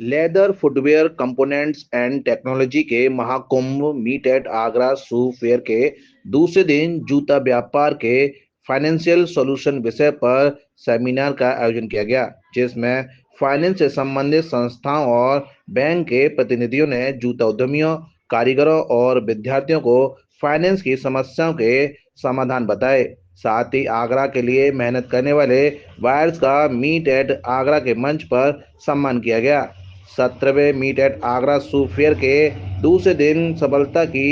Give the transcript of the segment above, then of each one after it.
Leather footwear components and technology के महाकुंभ meet at Agra shoe fair के दूसरे दिन जूता व्यापार के फाइनेंशियल सॉल्यूशन विषय पर सेमिनार का आयोजन किया गया, जिसमें फाइनेंस से संबंधित संस्थाओं और बैंक के प्रतिनिधियों ने जूता उद्यमियों, कारीगरों और विद्यार्थियों को फाइनेंस की समस्याओं के समाधान बताए। साथ ही आगरा के लिए मेहनत करने वाले बायर्स का मीट एट आगरा के मंच पर सम्मान किया गया। 17वें meet at Agra shoe fair के दूसरे दिन सफलता की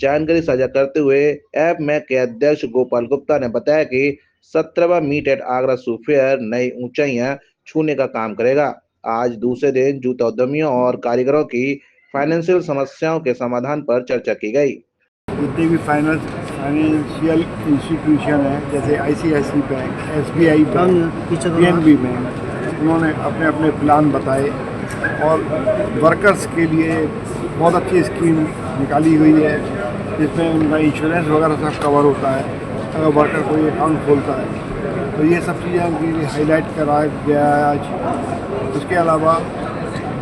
जानकारी साझा करते हुए ऐप में के अध्यक्ष गोपाल गुप्ता ने बताया कि 17वां meet at Agra shoe fair नई ऊंचाइयां छूने का काम करेगा। आज दूसरे दिन जूता उद्यमियों और कारीगरों की फाइनेंशियल समस्याओं के समाधान पर चर्चा की गई। जितने भी फाइनेंशियल इंस्टीट्यूशन हैं जैसे ICICI bank, SBI bank, PNB bank, उन्होंने अपने अपने प्लान बताए और वर्कर्स के लिए बहुत अच्छी स्कीम निकाली हुई है, जिसमें उनका इंश्योरेंस वगैरह सब कवर होता है अगर वर्कर कोई अकाउंट खोलता है। तो ये सब चीज़ें उनके लिए हाईलाइट कराया गया है आज। उसके अलावा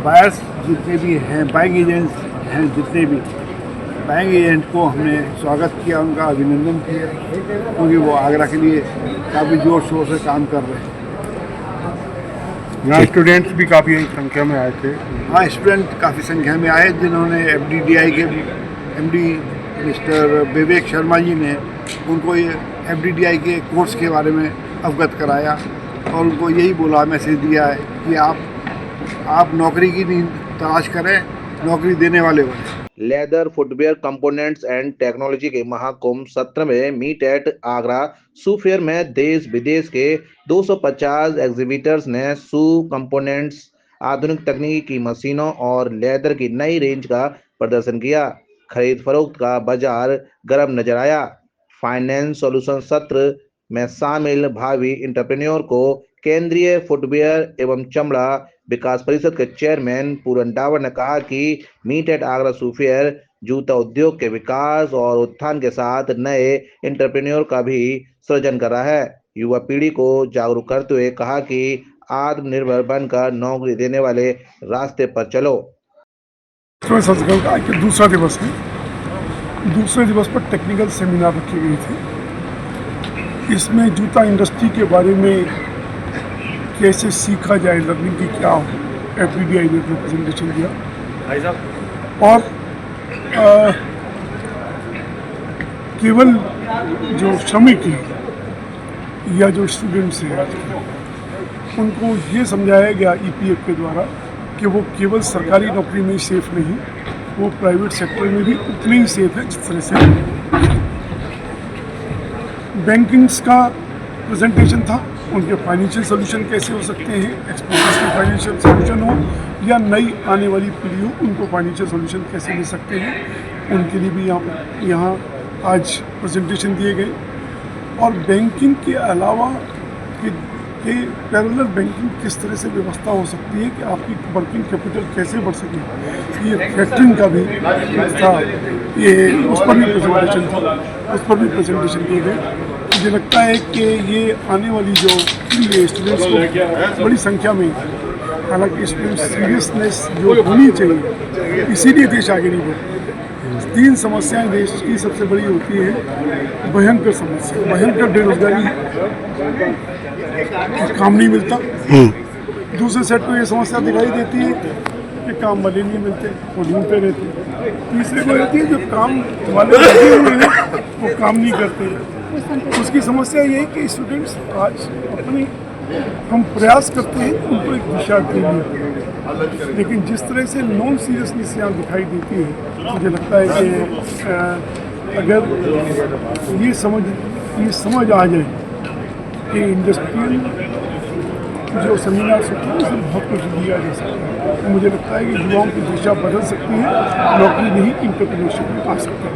बायर्स जितने भी हैं, बैंक एजेंट्स हैं, जितने भी बैंक एजेंट को हमने स्वागत किया, उनका अभिनंदन किया, क्योंकि वो आगरा के लिए काफ़ी जोर शोर से काम कर रहे हैं। यहाँ स्टूडेंट्स भी काफ़ी संख्या में आए थे। हाँ, स्टूडेंट काफ़ी संख्या में आए, जिन्होंने FDDI के MD मिस्टर विवेक शर्मा जी ने उनको ये FDDI के कोर्स के बारे में अवगत कराया और उनको यही बोला, मैसेज दिया है कि आप नौकरी की नहीं तलाश करें, नौकरी देने वाले बने। Leather footwear components and technology के महाकुंभ 17वें meet at Agra shoe fair में देश विदेश के 250 एग्जीबिटर्स ने शू कंपोनेंट्स, आधुनिक तकनीकी की मशीनों और लेदर की नई रेंज का प्रदर्शन किया। खरीद फरोख्त का बाजार गर्म नजर आया। फाइनेंस सॉल्यूशन सत्र में शामिल भावी एंटरप्रेन्योर को केंद्रीय फुटवेयर एवं चमड़ा विकास परिषद के चेयरमैन पूरन डावर ने कहा कि meet at Agra shoe fair जूता उद्योग के विकास और उत्थान के साथ नए एंटरप्रेन्योर का भी सृजन कर रहा है। युवा पीढ़ी को जागरूक करते हुए कहा कि आत्मनिर्भर बनकर नौकरी देने वाले रास्ते पर चलो। आज के दूसरा दिवस है। दूसरे दिवस पर टेक्निकल सेमिनार रखी गई थी। इसमें जूता इंडस्ट्री के बारे में कैसे सीखा जाए, लर्निंग की क्या हो, FDDI ने प्रेजेंटेशन दिया और केवल जो श्रमिक हैं या जो स्टूडेंट्स हैं आज के, उनको ये समझाया गया EPF के द्वारा कि वो केवल सरकारी नौकरी में ही सेफ नहीं, वो प्राइवेट सेक्टर में भी उतने ही सेफ है जिस तरह से बैंकिंग्स का प्रेजेंटेशन था। उनके फाइनेंशियल सोल्यूशन कैसे हो सकते हैं, एक्सपोर्टर्स के फाइनेंशियल सोल्यूशन हो या नई आने वाली पीढ़ी हो, उनको फाइनेंशियल सोल्यूशन कैसे मिल सकते हैं, उनके लिए भी यहाँ आज प्रेजेंटेशन दिए गए। और बैंकिंग के अलावा कि पैरेलल बैंकिंग किस तरह से व्यवस्था हो सकती है कि आपकी वर्किंग कैपिटल कैसे बढ़ सके, ये फैक्टरिंग का भी था, ये उस पर भी प्रेजेंटेशन दिए गए। मुझे लगता है कि ये आने वाली जो पीढ़ी है, स्टूडेंट्स को बड़ी संख्या में, हालांकि स्टूडेंट सीरियसनेस जो होनी चाहिए, इसीलिए देश आगे नहीं बढ़ता। 3 समस्याएं देश की सबसे बड़ी होती है। भयंकर समस्या, भयंकर बेरोजगारी, काम नहीं मिलता। दूसरे सेट को ये समस्या दिखाई देती है कि काम वाले नहीं मिलते, वो ढूंढते रहते। तीसरे को रहती है जो काम वाले लगे हुए हैं वो काम नहीं करते। उसकी समस्या ये है कि स्टूडेंट्स आज अपनी, हम प्रयास करते हैं उनको एक दिशा देने, लेकिन जिस तरह से नॉन सीरियसनेस यहाँ दिखाई देती है, मुझे लगता है कि अगर ये समझ आ जाए कि इंडस्ट्रियल जो सेमिनार होते हैं उसमें बहुत कुछ दिया जा सकता है, तो मुझे लगता है कि युवाओं की दिशा बदल सकती है, नौकरी नहीं एंटरप्रेन्योरशिप में आ सकती है।